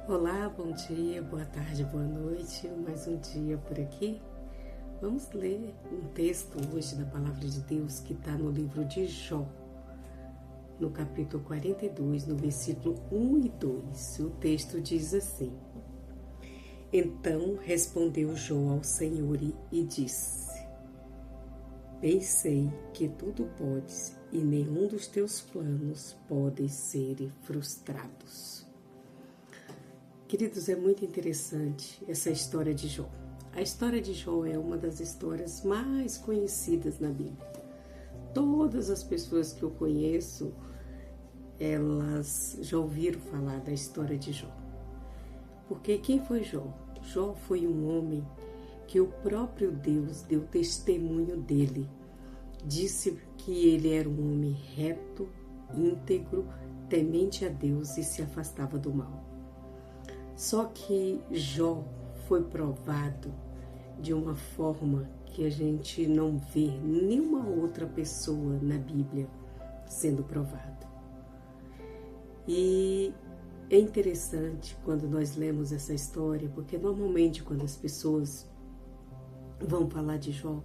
Olá, bom dia, boa tarde, boa noite. Mais um dia por aqui. Vamos ler um texto hoje da Palavra de Deus que está no livro de Jó, no capítulo 42, no versículo 1 e 2. O texto diz assim: Então respondeu Jó ao Senhor e disse: Bem sei que tudo podes e nenhum dos teus planos pode ser frustrados. Queridos, é muito interessante essa história de Jó. A história de Jó é uma das histórias mais conhecidas na Bíblia. Todas as pessoas que eu conheço, elas já ouviram falar da história de Jó. Porque quem foi Jó? Jó foi um homem que o próprio Deus deu testemunho dele. Disse que ele era um homem reto, íntegro, temente a Deus e se afastava do mal. Só que Jó foi provado de uma forma que a gente não vê nenhuma outra pessoa na Bíblia sendo provado. E é interessante quando nós lemos essa história, porque normalmente quando as pessoas vão falar de Jó,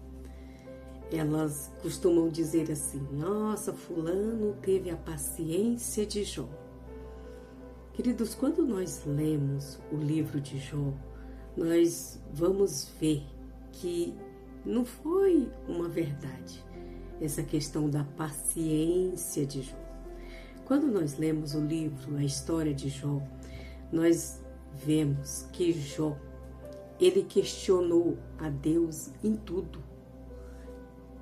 elas costumam dizer assim: nossa, fulano teve a paciência de Jó. Queridos, quando nós lemos o livro de Jó, nós vamos ver que não foi uma verdade essa questão da paciência de Jó. Quando nós lemos o livro, a história de Jó, nós vemos que Jó, ele questionou a Deus em tudo.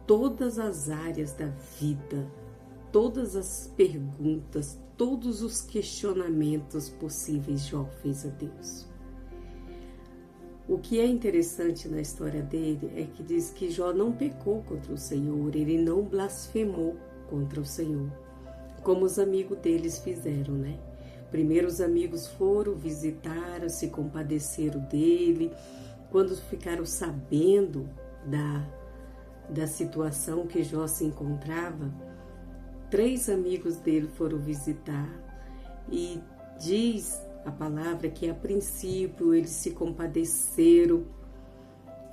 Todas as áreas da vida, todas as perguntas, todos os questionamentos possíveis Jó fez a Deus. O que é interessante na história dele é que diz que Jó não pecou contra o Senhor, ele não blasfemou contra o Senhor, como os amigos deles fizeram, né? Primeiro os amigos foram, visitaram, se compadeceram dele. Quando ficaram sabendo da situação que Jó se encontrava, 3 amigos dele foram visitar e diz a palavra que a princípio eles se compadeceram,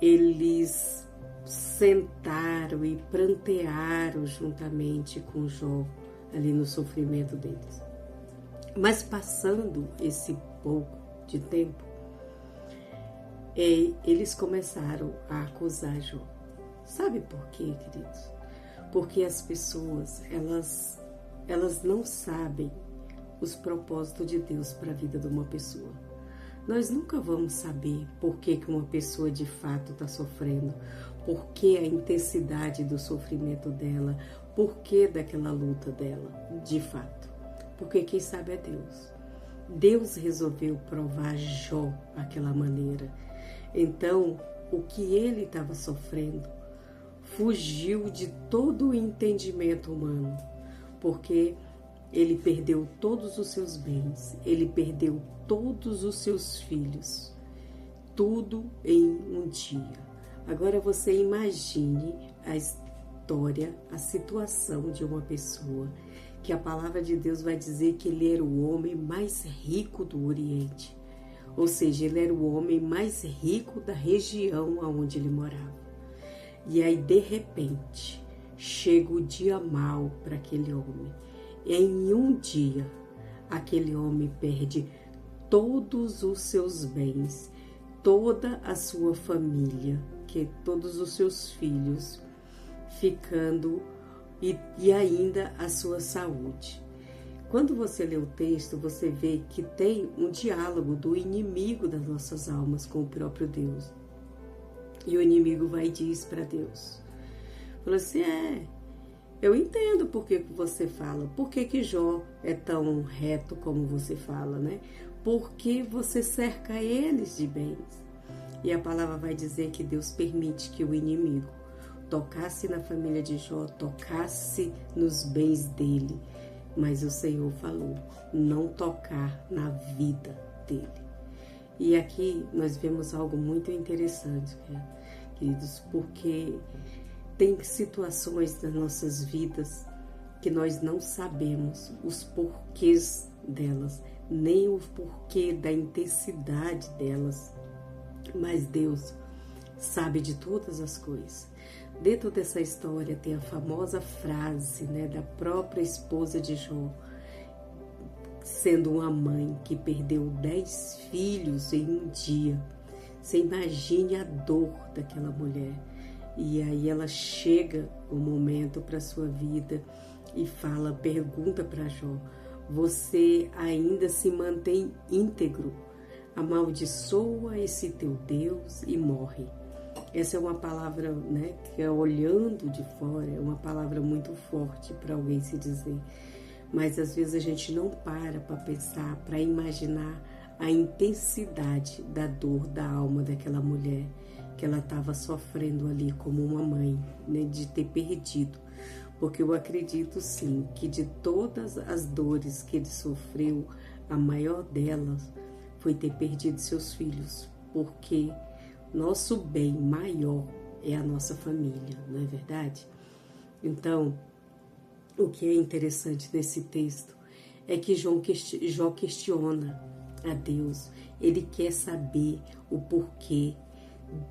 eles sentaram e prantearam juntamente com Jó ali no sofrimento deles. Mas passando esse pouco de tempo, eles começaram a acusar Jó. Sabe por quê, queridos? Porque as pessoas, elas não sabem os propósitos de Deus para a vida de uma pessoa. Nós nunca vamos saber por que uma pessoa de fato está sofrendo, por que a intensidade do sofrimento dela, por que daquela luta dela, de fato. Porque quem sabe é Deus. Deus resolveu provar Jó daquela maneira. Então, o que ele estava sofrendo fugiu de todo o entendimento humano, porque ele perdeu todos os seus bens, ele perdeu todos os seus filhos, tudo em um dia. Agora você imagine a história, a situação de uma pessoa que a palavra de Deus vai dizer que ele era o homem mais rico do Oriente, ou seja, ele era o homem mais rico da região onde ele morava. E aí, de repente, chega o dia mau para aquele homem. Em um dia, aquele homem perde todos os seus bens, toda a sua família, todos os seus filhos, ficando e ainda a sua saúde. Quando você lê o texto, você vê que tem um diálogo do inimigo das nossas almas com o próprio Deus. E o inimigo vai e diz para Deus, fala assim, eu entendo por que você fala, por que Jó é tão reto como você fala, né? Porque você cerca eles de bens. E a palavra vai dizer que Deus permite que o inimigo tocasse na família de Jó, tocasse nos bens dele, mas o Senhor falou, não tocar na vida dele. E aqui nós vemos algo muito interessante, queridos, porque tem situações nas nossas vidas que nós não sabemos os porquês delas. nem o porquê da intensidade delas, mas Deus sabe de todas as coisas. Dentro dessa história tem a famosa frase, né, da própria esposa de Jó, sendo uma mãe que perdeu 10 filhos em um dia. Você imagine a dor daquela mulher. E aí ela chega o momento para sua vida e pergunta para Jó: você ainda se mantém íntegro? Amaldiçoa esse teu Deus e morre. Essa é uma palavra, né, que olhando de fora, é uma palavra muito forte para alguém se dizer. Mas às vezes a gente não para pensar, para imaginar a intensidade da dor da alma daquela mulher, que ela estava sofrendo ali como uma mãe, né, de ter perdido. Porque eu acredito sim que de todas as dores que ele sofreu, a maior delas foi ter perdido seus filhos, porque nosso bem maior é a nossa família, não é verdade? Então, o que é interessante nesse texto é que Jó questiona a Deus. Ele quer saber o porquê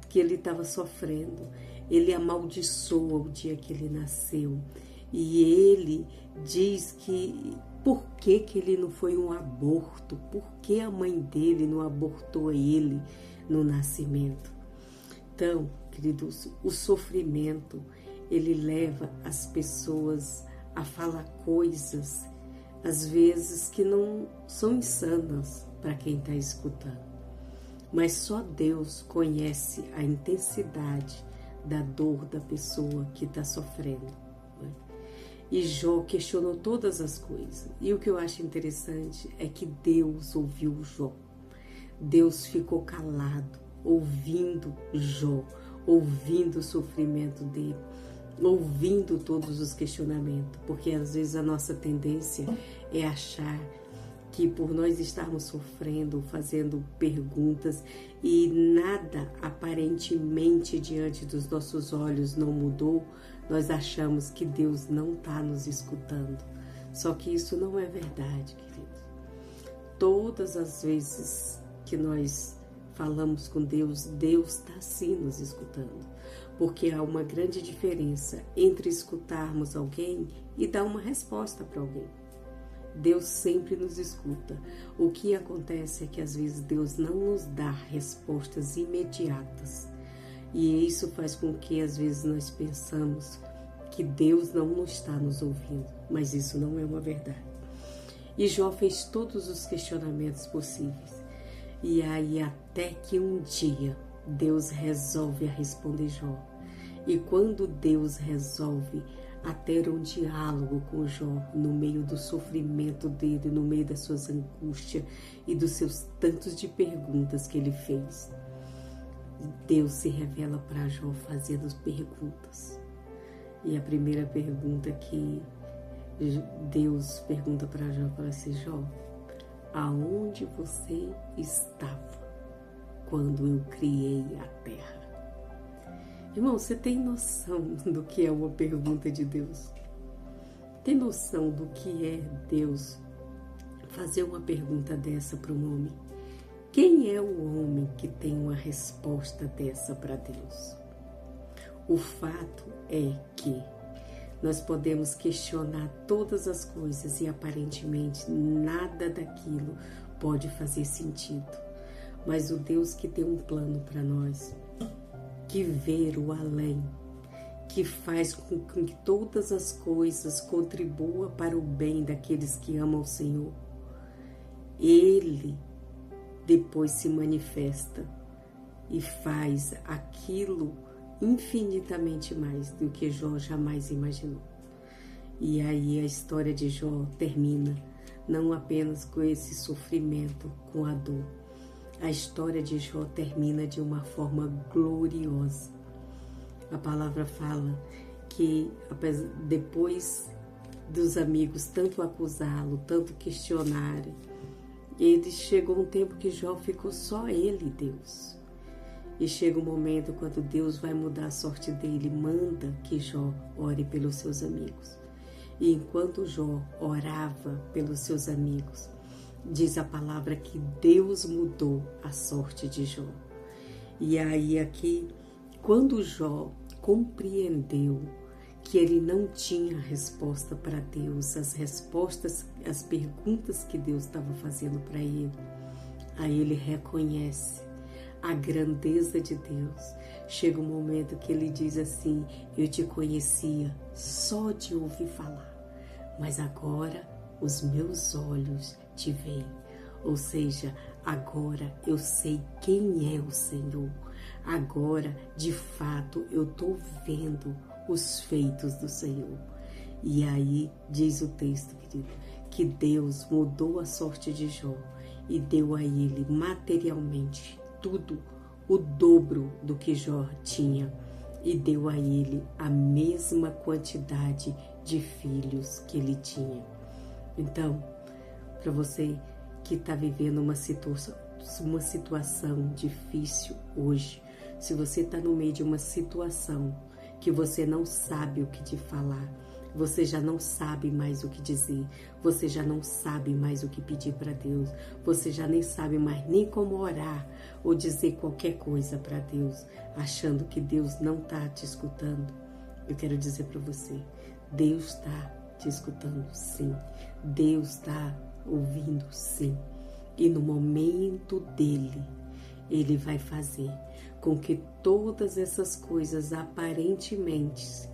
que ele estava sofrendo. Ele amaldiçoa o dia que ele nasceu. E ele diz que por que ele não foi um aborto? Por que a mãe dele não abortou ele no nascimento? Então, queridos, o sofrimento, ele leva as pessoas a falar coisas, às vezes, que não são insanas para quem está escutando. Mas só Deus conhece a intensidade da dor da pessoa que está sofrendo. Né? E Jó questionou todas as coisas. E o que eu acho interessante é que Deus ouviu Jó. Deus ficou calado, ouvindo Jó, ouvindo o sofrimento dele, ouvindo todos os questionamentos, porque às vezes a nossa tendência é achar que por nós estarmos sofrendo, fazendo perguntas e nada aparentemente diante dos nossos olhos não mudou, nós achamos que Deus não está nos escutando. Só que isso não é verdade, querido. Todas as vezes que nós falamos com Deus, Deus está sim nos escutando. Porque há uma grande diferença entre escutarmos alguém e dar uma resposta para alguém. Deus sempre nos escuta. O que acontece é que às vezes Deus não nos dá respostas imediatas. E isso faz com que às vezes nós pensamos que Deus não está nos ouvindo. Mas isso não é uma verdade. E Jó fez todos os questionamentos possíveis. E aí até que um dia Deus resolve a responder Jó. E quando Deus resolve a ter um diálogo com Jó no meio do sofrimento dele, no meio das suas angústias e dos seus tantos de perguntas que ele fez, Deus se revela para Jó fazendo perguntas. E a primeira pergunta que Deus pergunta para Jó, fala assim: Jó, aonde você estava quando eu criei a terra? Irmão, você tem noção do que é uma pergunta de Deus? Tem noção do que é Deus fazer uma pergunta dessa para um homem? Quem é o homem que tem uma resposta dessa para Deus? O fato é que nós podemos questionar todas as coisas e aparentemente nada daquilo pode fazer sentido. Mas o Deus que tem um plano para nós, que vê o além, que faz com que todas as coisas contribuam para o bem daqueles que amam o Senhor, Ele depois se manifesta e faz aquilo infinitamente mais do que Jó jamais imaginou. E aí a história de Jó termina não apenas com esse sofrimento, com a dor. A história de Jó termina de uma forma gloriosa. A palavra fala que depois dos amigos tanto acusá-lo, tanto questionarem, ele chegou um tempo que Jó ficou só ele e Deus. E chega um momento quando Deus vai mudar a sorte dele, manda que Jó ore pelos seus amigos. E enquanto Jó orava pelos seus amigos, diz a palavra que Deus mudou a sorte de Jó. E aí aqui, quando Jó compreendeu que ele não tinha resposta para Deus, as respostas, as perguntas que Deus estava fazendo para ele, aí ele reconhece a grandeza de Deus. Chega um momento que ele diz assim: eu te conhecia só de ouvir falar, mas agora os meus olhos te veem. Ou seja, agora eu sei quem é o Senhor. Agora, de fato, eu estou vendo os feitos do Senhor. E aí diz o texto, querido, que Deus mudou a sorte de Jó e deu a ele materialmente tudo, o dobro do que Jó tinha, e deu a ele a mesma quantidade de filhos que ele tinha. Então, para você que está vivendo uma situação difícil hoje, se você está no meio de uma situação que você não sabe o que te falar, você já não sabe mais o que dizer, você já não sabe mais o que pedir para Deus, você já nem sabe mais nem como orar ou dizer qualquer coisa para Deus, achando que Deus não está te escutando. Eu quero dizer para você, Deus está te escutando, sim. Deus está ouvindo, sim. E no momento dele, ele vai fazer com que todas essas coisas aparentemente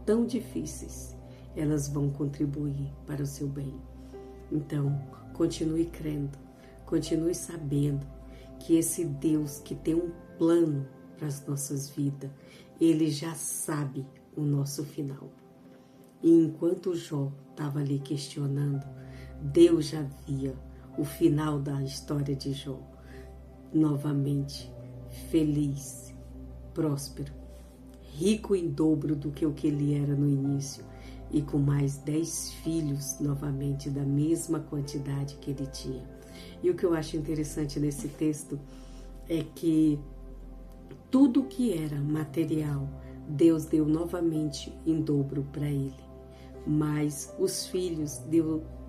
tão difíceis, elas vão contribuir para o seu bem. Então, continue crendo, continue sabendo que esse Deus que tem um plano para as nossas vidas, ele já sabe o nosso final. E enquanto Jó estava ali questionando, Deus já via o final da história de Jó. Novamente, feliz, próspero, rico em dobro do que o que ele era no início, e com mais 10 filhos novamente da mesma quantidade que ele tinha. E o que eu acho interessante nesse texto é que tudo que era material, Deus deu novamente em dobro para ele, mas os filhos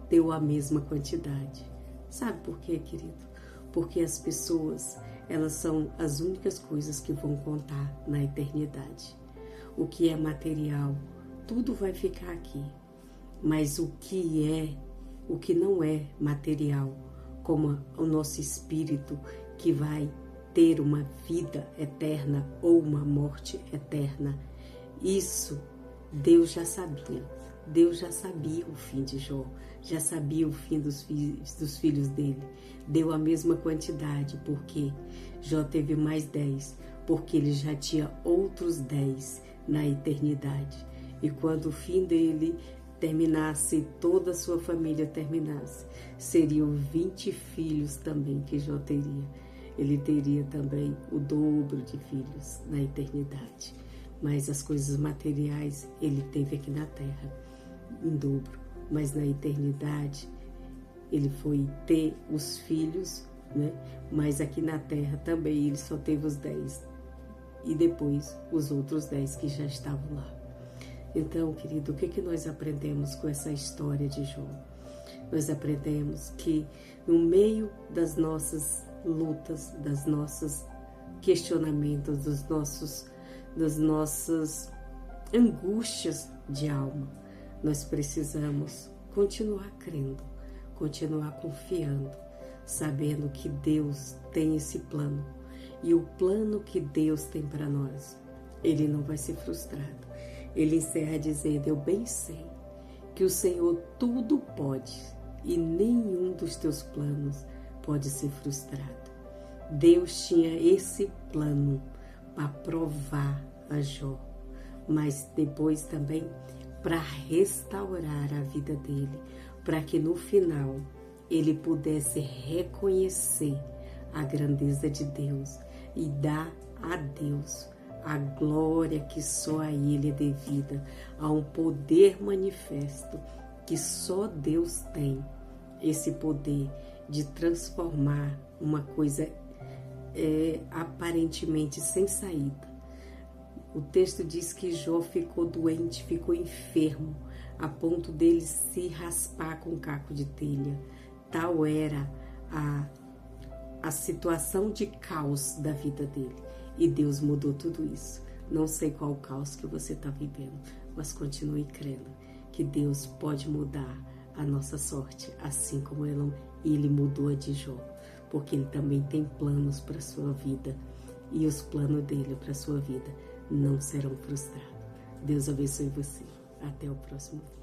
deu a mesma quantidade. Sabe por quê, querido? Porque as pessoas, elas são as únicas coisas que vão contar na eternidade. O que é material, tudo vai ficar aqui. Mas o que não é material, como o nosso espírito que vai ter uma vida eterna ou uma morte eterna, isso Deus já sabia. Deus já sabia o fim de Jó, já sabia o fim dos filhos dele. Deu a mesma quantidade, porque Jó teve mais 10, porque ele já tinha outros 10 na eternidade. E quando o fim dele terminasse, toda a sua família terminasse, seriam 20 filhos também que Jó teria. Ele teria também o dobro de filhos na eternidade. Mas as coisas materiais ele teve aqui na terra em dobro, mas na eternidade ele foi ter os filhos, né? Mas aqui na terra também ele só teve os 10 e depois os outros 10 que já estavam lá. Então, querido, o que nós aprendemos com essa história de Jó? Nós aprendemos que no meio das nossas lutas, das nossas questionamentos, das nossas angústias de alma, nós precisamos continuar crendo, continuar confiando, sabendo que Deus tem esse plano. E o plano que Deus tem para nós, ele não vai ser frustrado. Ele encerra dizendo: eu bem sei que o Senhor tudo pode e nenhum dos teus planos pode ser frustrado. Deus tinha esse plano para provar a Jó, mas depois também para restaurar a vida dele, para que no final ele pudesse reconhecer a grandeza de Deus e dar a Deus a glória que só a ele é devida, a um poder manifesto que só Deus tem, esse poder de transformar uma coisa aparentemente sem saída. O texto diz que Jó ficou doente, ficou enfermo, a ponto dele se raspar com um caco de telha, tal era a situação de caos da vida dele. E Deus mudou tudo isso. Não sei qual o caos que você está vivendo, mas continue crendo que Deus pode mudar a nossa sorte, assim como ele mudou a de Jó, porque ele também tem planos para a sua vida, e os planos dele para a sua vida não serão frustrados. Deus abençoe você. Até o próximo vídeo.